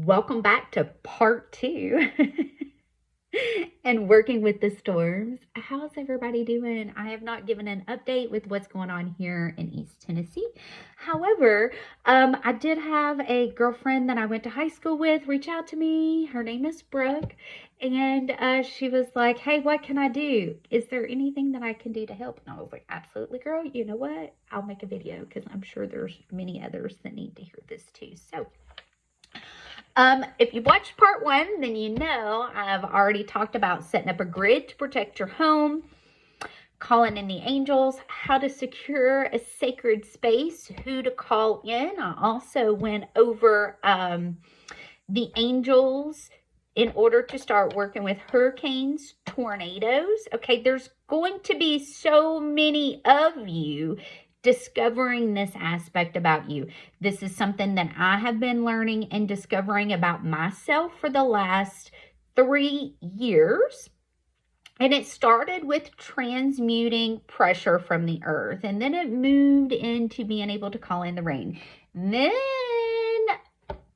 Welcome back to part 2 and working with the storms. How's everybody doing? I have not given an update with what's going on here in East Tennessee. However, I did have a girlfriend that I went to high school with reach out to me. Her name is Brooke. And she was like, hey, what can I do? Is there anything that I can do to help? And I was like, absolutely, girl. You know what? I'll make a video because I'm sure there's many others that need to hear this too. So if you watched part 1, then you know I've already talked about setting up a grid to protect your home, calling in the angels, how to secure a sacred space, who to call in. I also went over the angels in order to start working with hurricanes, tornadoes. Okay, there's going to be so many of you discovering this aspect about you. This is something that I have been learning and discovering about myself for the last 3 years. And it started with transmuting pressure from the earth. And then it moved into being able to call in the rain. Then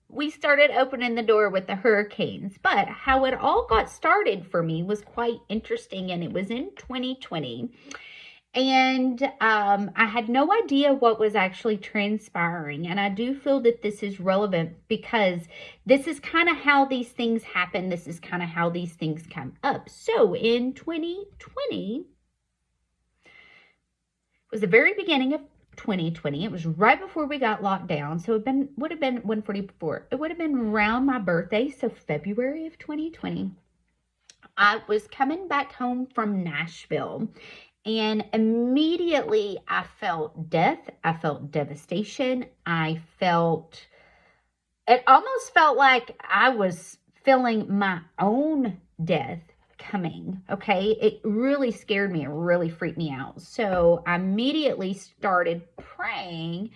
we started opening the door with the hurricanes. But how it all got started for me was quite interesting. And it was in 2020. And I had no idea what was actually transpiring. And I do feel that this is relevant because this is kind of how these things happen. This is kind of how these things come up. So in 2020, it was the very beginning of 2020. It was right before we got locked down. So it would have been 144. It would have been around my birthday. So February of 2020. I was coming back home from Nashville. And immediately I felt death. I felt devastation. It almost felt like I was feeling my own death coming. Okay. It really scared me. It really freaked me out. So I immediately started praying,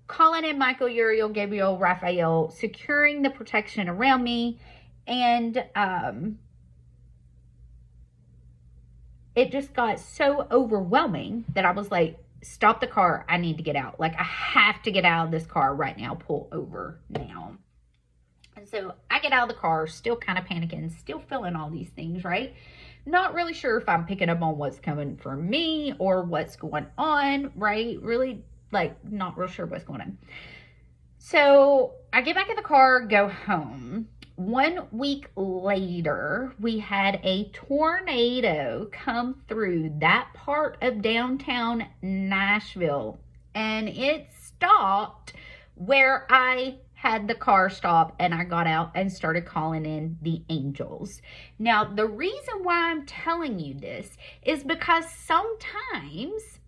calling in Michael, Uriel, Gabriel, Raphael, securing the protection around me. And, it just got so overwhelming that I was like, stop the car. I need to get out. Like, I have to get out of this car right now. Pull over now. And so I get out of the car, still kind of panicking, still feeling all these things, right? Not really sure if I'm picking up on what's coming for me or what's going on, right? Really, like, not real sure what's going on. So I get back in the car, go home. 1 week later, we had a tornado come through that part of downtown Nashville, and it stopped where I had the car stop, and I got out and started calling in the angels. Now, the reason why I'm telling you this is because sometimes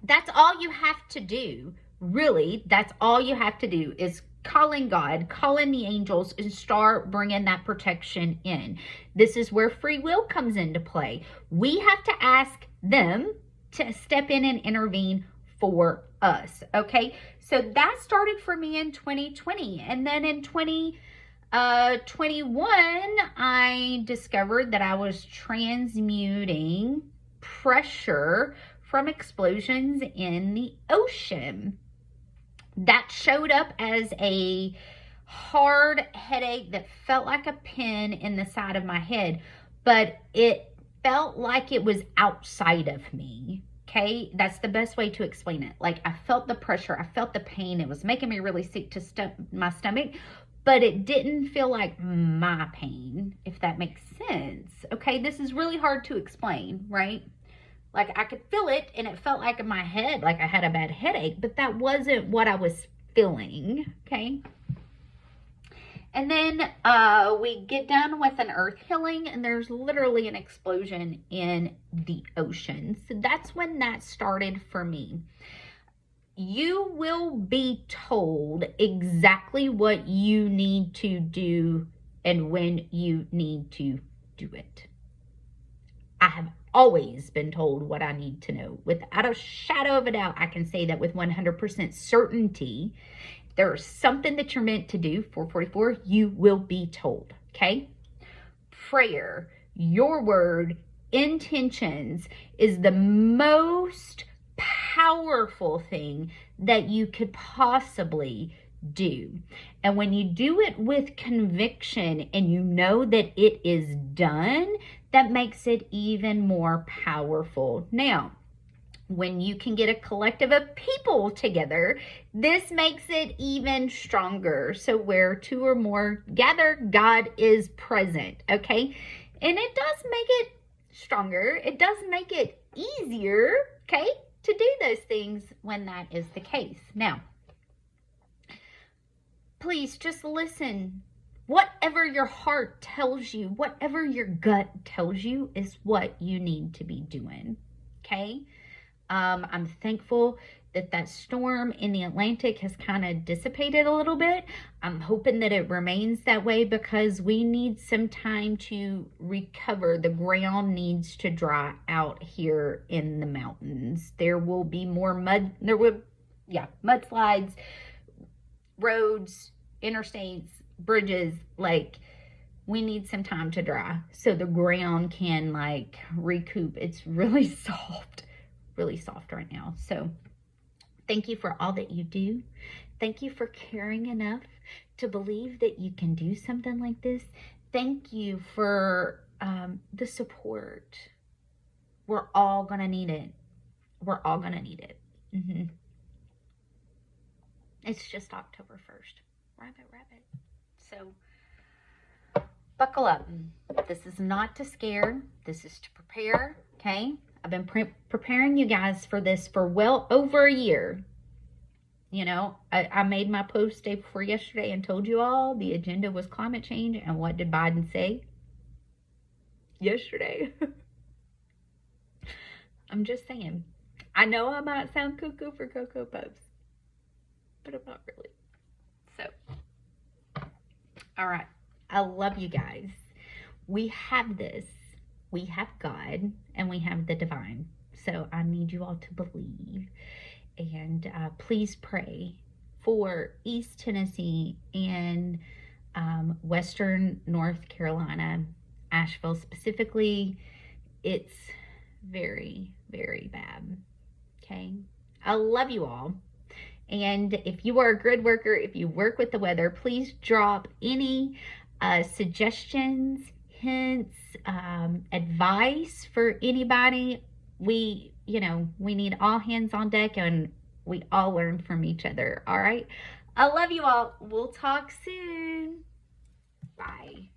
that's all you have to do. Really, that's all you have to do is calling God, calling the angels, and start bringing that protection in. This is where free will comes into play. We have to ask them to step in and intervene for us, okay? So that started for me in 2020. And then in 2021, I discovered that I was transmuting pressure from explosions in the ocean. That showed up as a hard headache that felt like a pin in the side of my head, but it felt like it was outside of me. Okay, that's the best way to explain it. Like, I felt the pressure, I felt the pain. It was making me really sick to my stomach, but it didn't feel like my pain, if that makes sense. Okay, this is really hard to explain, right? Like, I could feel it, and it felt like in my head, like I had a bad headache, but that wasn't what I was feeling, okay? And then we get done with an earth healing, and there's literally an explosion in the ocean. So that's when that started for me. You will be told exactly what you need to do and when you need to do it. I have always been told what I need to know. Without a shadow of a doubt, I can say that with 100% certainty. If there's something that you're meant to do, 444, you will be told, okay? Prayer, your word, intentions is the most powerful thing that you could possibly do. And when you do it with conviction and you know that it is done, that makes it even more powerful. Now, when you can get a collective of people together, this makes it even stronger. So where two or more gather, God is present, okay? And it does make it stronger. It does make it easier, okay, to do those things when that is the case. Now, please just listen. Whatever your heart tells you, whatever your gut tells you is what you need to be doing, okay? I'm thankful that that storm in the Atlantic has kind of dissipated a little bit. I'm hoping that it remains that way because we need some time to recover. The ground needs to dry out here in the mountains. There will be more mudslides, roads, interstates, bridges. Like, we need some time to dry so the ground can like recoup. It's really soft right now. So thank you for all that you do. Thank you for caring enough to believe that you can do something like this. Thank you for the support. We're all gonna need it. We're all gonna need it. It's just October 1st. Rabbit. So buckle up. This is not to scare. This is to prepare, okay? I've been preparing you guys for this for well over a year. You know, I made my post day before yesterday and told you all the agenda was climate change. And what did Biden say yesterday? I'm just saying. I know I might sound cuckoo for Cocoa Puffs, but I'm not really. So, all right. I love you guys. We have this. We have God and we have the divine. So I need you all to believe. And please pray for East Tennessee and Western North Carolina, Asheville specifically. It's very, very bad. Okay. I love you all. And if you are a grid worker, if you work with the weather, please drop any suggestions, hints, advice for anybody. We need all hands on deck and we all learn from each other. All right. I love you all. We'll talk soon. Bye.